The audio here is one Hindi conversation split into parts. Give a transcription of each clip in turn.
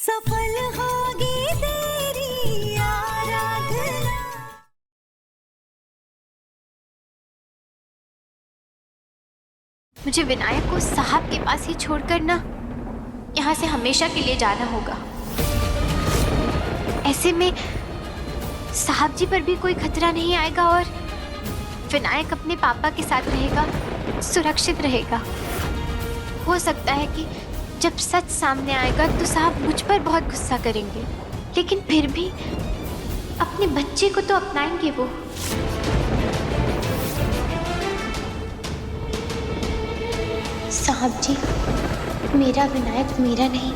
सफल होगी तेरी आराधना। मुझे विनायक को साहब के पास ही छोड़कर ना यहाँ से हमेशा के लिए जाना होगा। ऐसे में साहब जी पर भी कोई खतरा नहीं आएगा और विनायक अपने पापा के साथ रहेगा, सुरक्षित रहेगा। हो सकता है कि जब सच सामने आएगा तो साहब मुझ पर बहुत गुस्सा करेंगे, लेकिन फिर भी अपने बच्चे को तो अपनाएंगे वो। साहब जी, मेरा विनायक मेरा नहीं,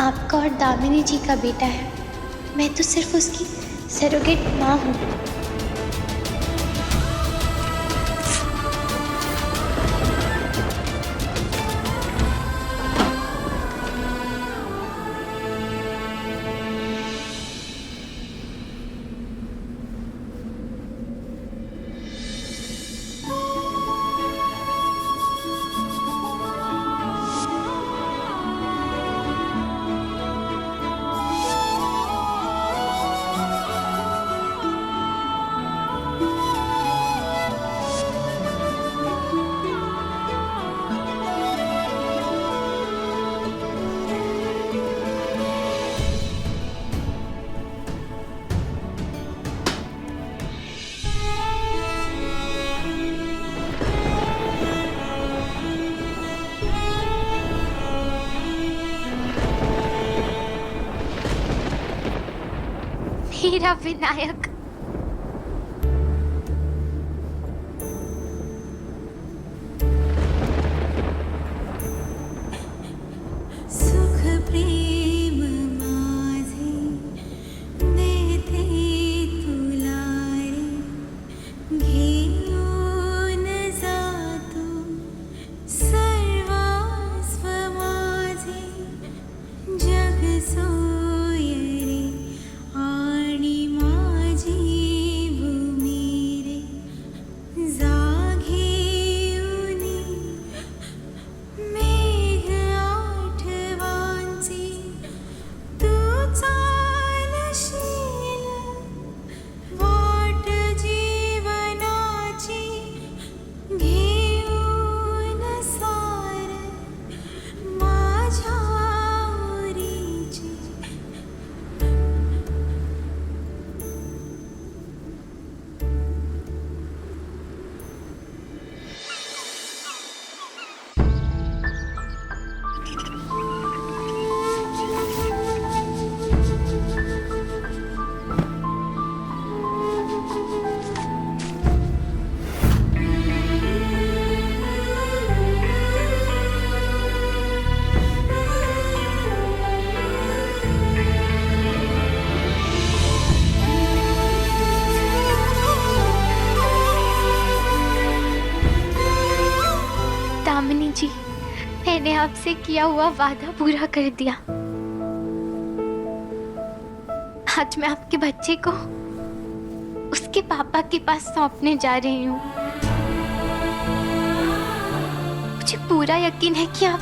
आपका और दामिनी जी का बेटा है। मैं तो सिर्फ उसकी सरोगेट माँ हूँ। मेरा विनायक। सुख प्रेम माझे देते तुलारे, घेऊन जातो सर्वस्व माझे, जग सोयरे आणि माझी भूमी रे, जाघेऊनी मेघ आठवांची, तू चालशील वाट जीवनाची, घेऊन सार माझ्या ओरीची। दामिनी जी, मैंने आपसे किया हुआ वादा पूरा कर दिया। आज मैं आपके बच्चे को उसके पापा के पास सौंपने जा रही हूँ। मुझे पूरा यकीन है कि आप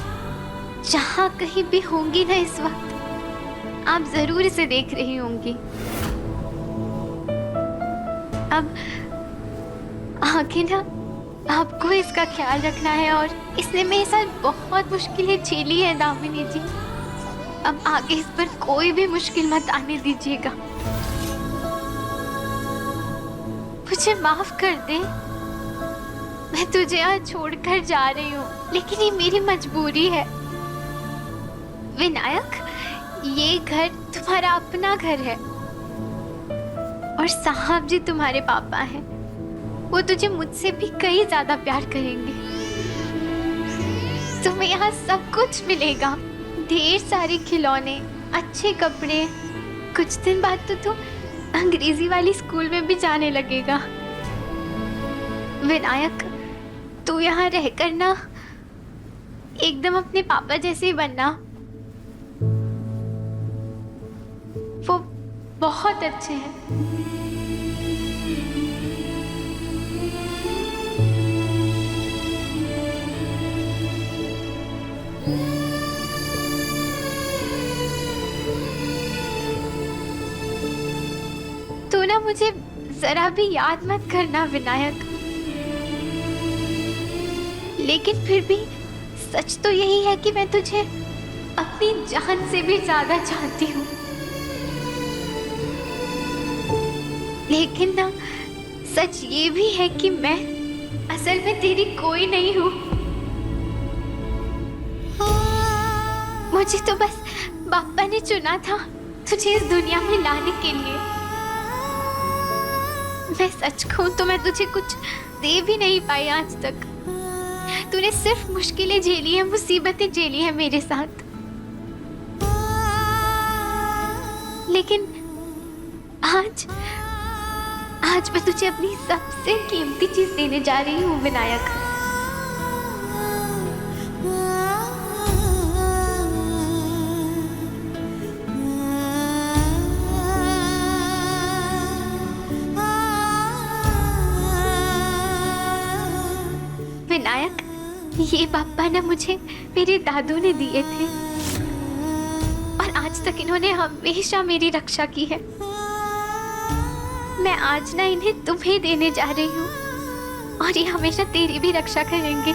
जहाँ कहीं भी होंगी ना इस वक्त, आप जरूर इसे देख रही होंगी। अब आगे ना आपको इसका ख्याल रखना है और इसने मेरे साथ बहुत मुश्किलें झेली है दामिनी जी। अब आगे इस पर कोई भी मुश्किल मत आने दीजिएगा। मुझे माफ कर दे, मैं तुझे आज छोड़कर जा रही हूँ, लेकिन ये मेरी मजबूरी है। विनायक, ये घर तुम्हारा अपना घर है और साहब जी तुम्हारे पापा हैं। वो तुझे मुझसे भी कहीं ज्यादा प्यार करेंगे। तुम्हें यहाँ सब कुछ मिलेगा, ढेर सारे खिलौने, अच्छे कपड़े। कुछ दिन बाद तो तू अंग्रेजी वाली स्कूल में भी जाने लगेगा। विनायक, तू यहाँ रहकर ना एकदम अपने पापा जैसे ही बनना। वो बहुत अच्छे हैं। तू ना मुझे जरा भी याद मत करना विनायक, लेकिन फिर भी सच तो यही है कि मैं तुझे अपनी जान से भी ज्यादा चाहती हूँ। लेकिन ना सच ये भी है कि मैं असल में तेरी कोई नहीं हूँ। मुझे तो बस बापा ने चुना था तुझे इस दुनिया में लाने के लिए। मैं सच कहूं तो मैं तुझे कुछ दे भी नहीं पाई आज तक। तूने सिर्फ मुश्किलें झेली है, मुसीबतें झेली है मेरे साथ। लेकिन आज आज मैं तुझे अपनी सबसे कीमती चीज देने जा रही हूँ विनायक। विनायक, ये पापा ना मुझे मेरे दादू ने दिए थे और आज तक इन्होंने हमेशा मेरी रक्षा की है। मैं आज ना इन्हें तुम्हें देने जा रही हूँ और ये हमेशा तेरी भी रक्षा करेंगे।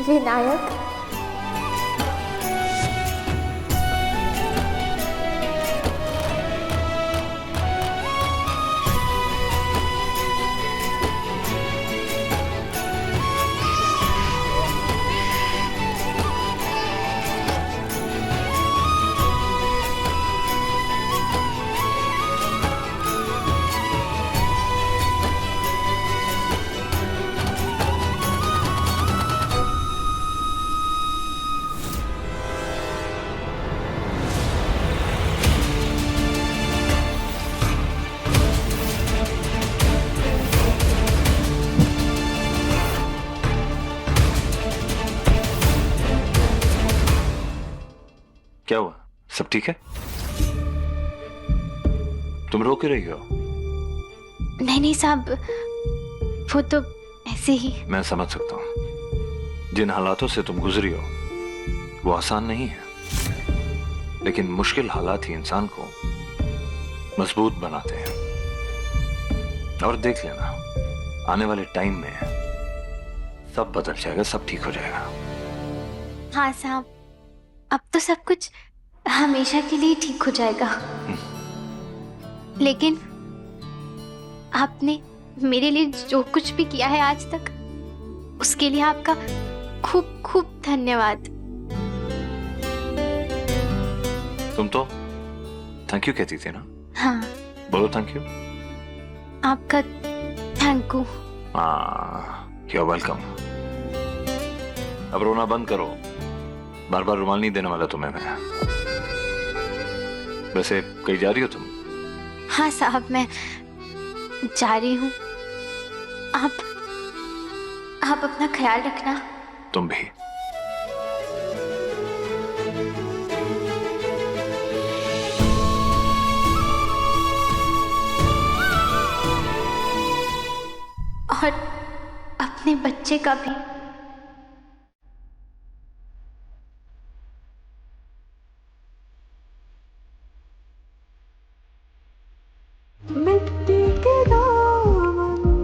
विनायक, क्या हुआ? सब ठीक है? तुम रो क्यों रही हो? नहीं साहब, वो तो ऐसे ही। मैं समझ सकता हूं जिन हालातों से तुम गुजरी हो वो आसान नहीं है, लेकिन मुश्किल हालात ही इंसान को मजबूत बनाते हैं। और देख लेना, आने वाले टाइम में सब बदल जाएगा, सब ठीक हो जाएगा। हाँ साहब, अब तो सब कुछ हमेशा के लिए ठीक हो जाएगा। लेकिन आपने मेरे लिए जो कुछ भी किया है आज तक, उसके लिए आपका खूब खूब धन्यवाद। तुम तो थैंक यू कहती थी ना? हाँ, बोलो थैंक यू। आपका thank you. You are welcome. अब रोना बंद करो, बार बार रुमाल नहीं देने वाला तुम्हें मैं। वैसे कहीं जा रही हो तुम? हाँ साहब, मैं जा रही हूँ। आप अपना ख्याल रखना। तुम भी। और अपने बच्चे का भी। मिट्टी के दामन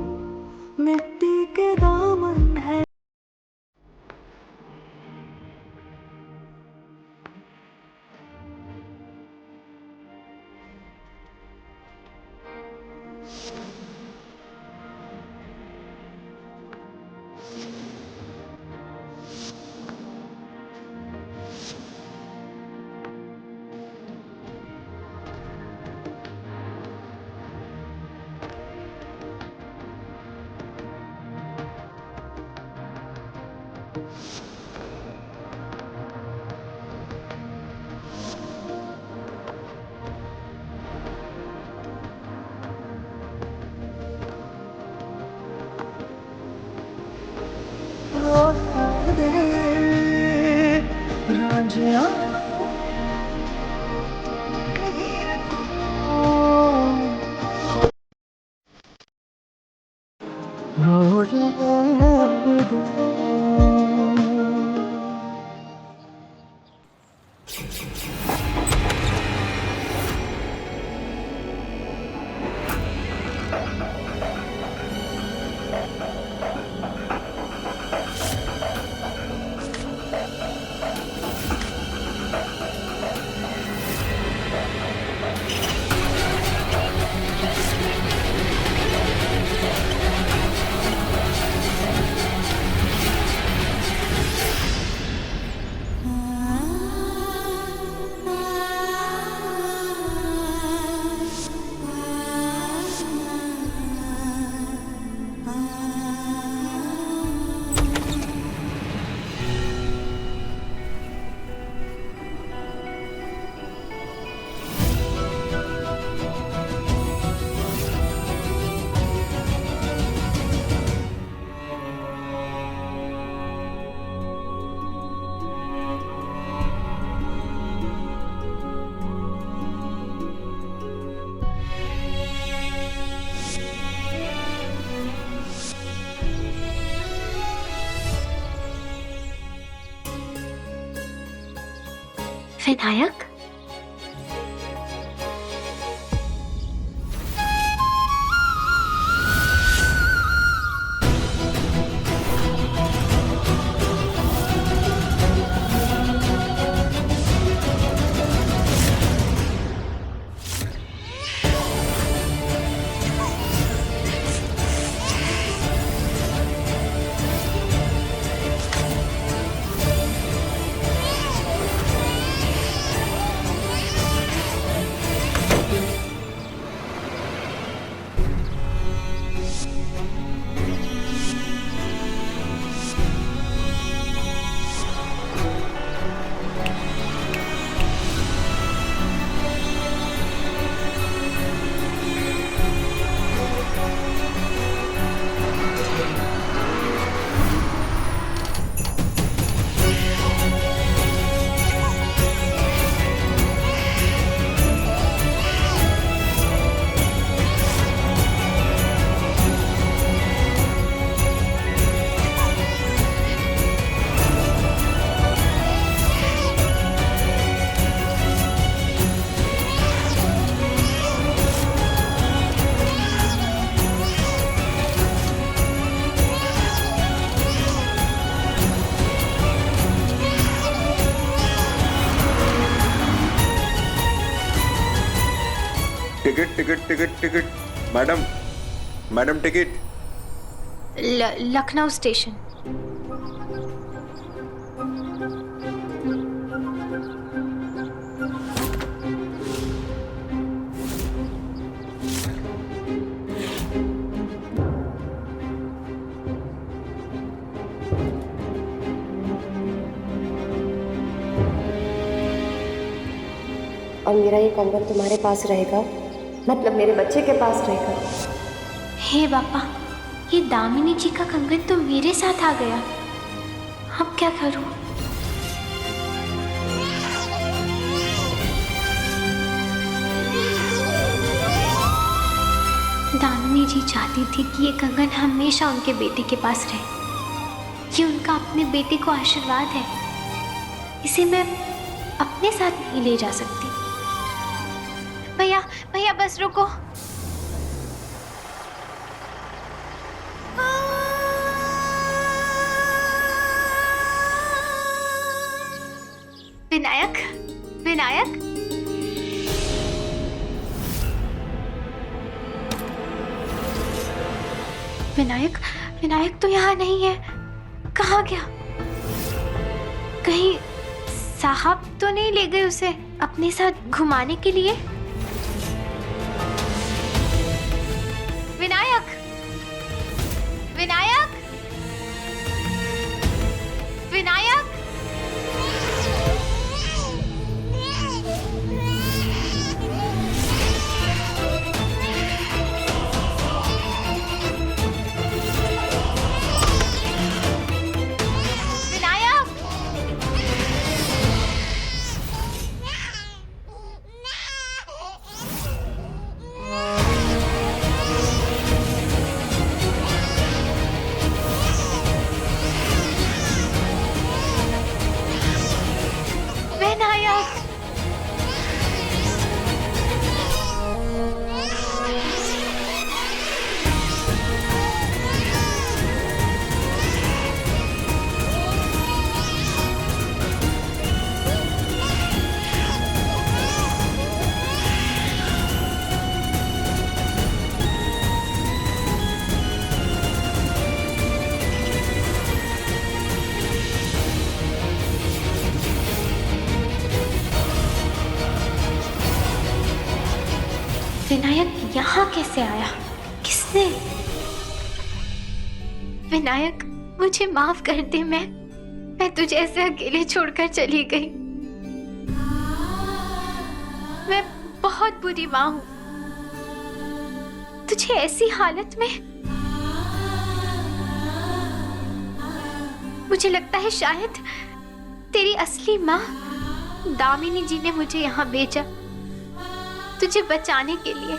Vinayak, ticket ticket ticket ticket madam, madam ticket. Lucknow station. और मेरा ये कंगन तुम्हारे पास रहेगा, मतलब मेरे बच्चे के पास रहेगा। हे बापा, ये दामिनी जी का कंगन तो मेरे साथ आ गया। अब क्या करूं? दामिनी जी चाहती थी कि ये कंगन हमेशा उनके बेटे के पास रहे। ये उनका अपने बेटे को आशीर्वाद है। इसे मैं अपने साथ नहीं ले जा सकती। भैया, भैया बस रुको। विनायक, विनायक, विनायक, विनायक तो यहाँ नहीं है। कहाँ गया? कहीं साहब तो नहीं ले गए उसे अपने साथ घुमाने के लिए? विनायक, विनायक, विनायक यहाँ कैसे आया? किसने? विनायक, मुझे माफ कर दे। मैं तुझे ऐसे अकेले छोड़कर चली गई। मैं बहुत बुरी माँ हूँ। तुझे ऐसी हालत में, मुझे लगता है शायद तेरी असली माँ दामिनी जी ने मुझे यहाँ भेजा तुझे बचाने के लिए।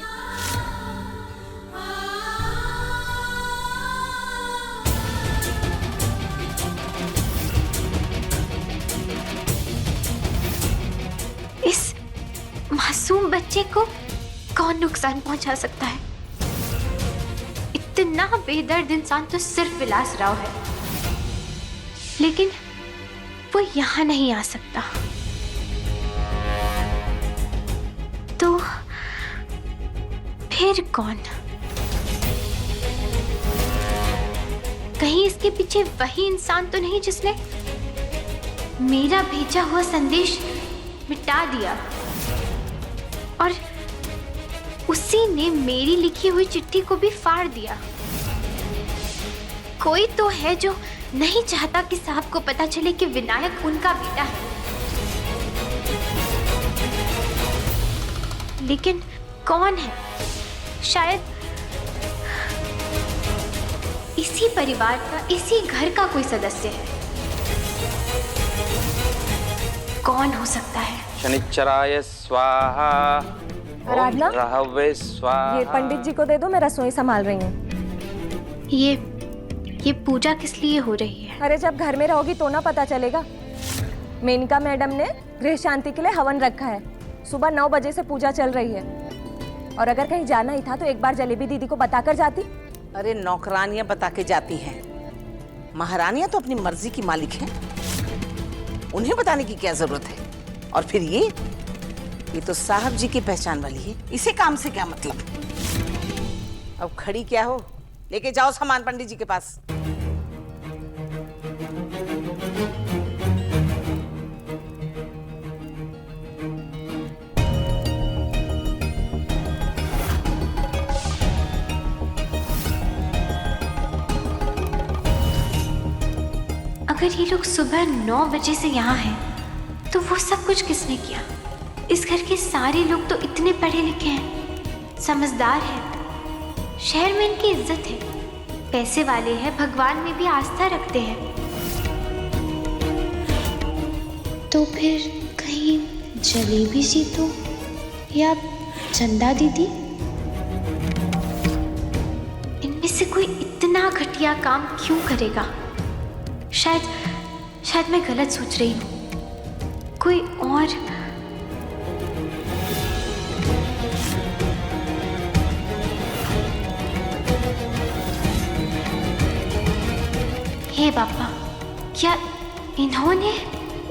इस मासूम बच्चे को कौन नुकसान पहुंचा सकता है? इतना बेदर्द इंसान तो सिर्फ विलास राव है, लेकिन वो यहां नहीं आ सकता। तो फिर कौन? कहीं इसके पीछे वही इंसान तो नहीं जिसने मेरा भेजा हुआ संदेश मिटा दिया और उसी ने मेरी लिखी हुई चिट्ठी को भी फाड़ दिया? कोई तो है जो नहीं चाहता कि साहब को पता चले कि विनायक उनका बेटा है। लेकिन कौन है? शायद इसी परिवार का, इसी घर का कोई सदस्य है। कौन हो सकता है? शनिश्चराय स्वाहा। आराधना, राहवे स्वाहा। ये पंडित जी को दे दो, मैं रसोई संभाल रही हूँ। ये पूजा किस लिए हो रही है? अरे जब घर में रहोगी तो ना पता चलेगा। मेनका मैडम ने गृह शांति के लिए हवन रखा है। सुबह 9 बजे से पूजा चल रही है। और अगर कहीं जाना ही था तो एक बार जलेबी दीदी को बताकर जाती। अरे नौकरानियां बता के जाती हैं, महारानियां तो अपनी मर्जी की मालिक हैं, उन्हें बताने की क्या जरूरत है? और फिर ये तो साहब जी की पहचान वाली है, इसे काम से क्या मतलब? अब खड़ी क्या हो, लेके जाओ सामान पंडित जी के पास। अगर ये लोग सुबह 9 बजे से यहाँ हैं, तो वो सब कुछ किसने किया? इस घर के सारे लोग तो इतने पढ़े लिखे हैं, समझदार हैं, शहर में इनकी इज्जत है, पैसे वाले हैं, भगवान में भी आस्था रखते हैं। तो फिर कहीं जलेबी जी तो, या चंदा दीदी? इनमें से कोई इतना घटिया काम क्यों करेगा? शायद मैं गलत सोच रही हूँ। कोई और? हे बापा, क्या इन्होंने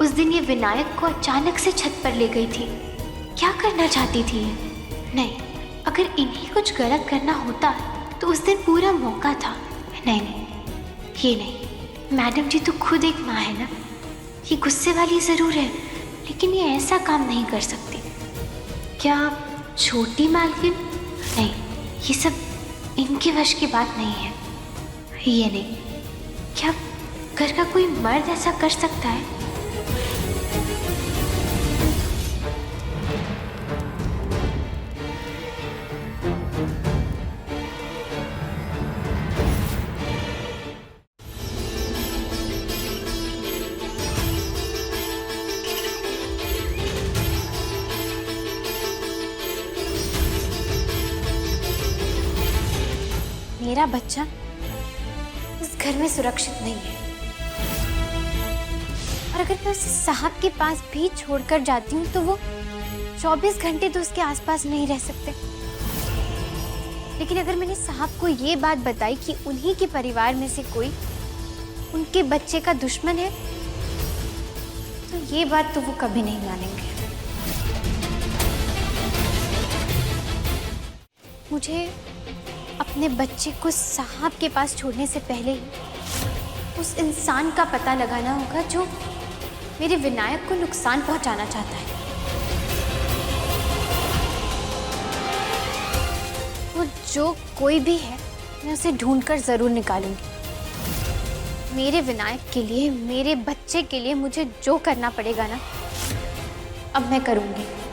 उस दिन ये विनायक को अचानक से छत पर ले गई थी? क्या करना चाहती थी ये? नहीं, अगर इन्हीं कुछ गलत करना होता तो उस दिन पूरा मौका था। नहीं, ये नहीं। मैडम जी तो खुद एक माँ है ना। ये गुस्से वाली ज़रूर है, लेकिन ये ऐसा काम नहीं कर सकती। क्या छोटी मालकिन? नहीं, ये सब इनके वश की बात नहीं है। ये नहीं। क्या घर का कोई मर्द ऐसा कर सकता है? मेरा बच्चा इस घर में सुरक्षित नहीं है, और अगर मैं उसे साहब के पास भी छोड़कर जाती हूँ तो वो 24 घंटे तो उसके आसपास नहीं रह सकते। लेकिन अगर मैंने साहब को ये बात बताई कि उन्हीं के परिवार में से कोई उनके बच्चे का दुश्मन है, तो ये बात तो वो कभी नहीं मानेंगे। मुझे अपने बच्चे को साहब के पास छोड़ने से पहले ही उस इंसान का पता लगाना होगा जो मेरे विनायक को नुकसान पहुंचाना चाहता है। जो कोई भी है मैं उसे ढूंढकर जरूर निकालूंगी। मेरे विनायक के लिए, मेरे बच्चे के लिए मुझे जो करना पड़ेगा ना, अब मैं करूंगी।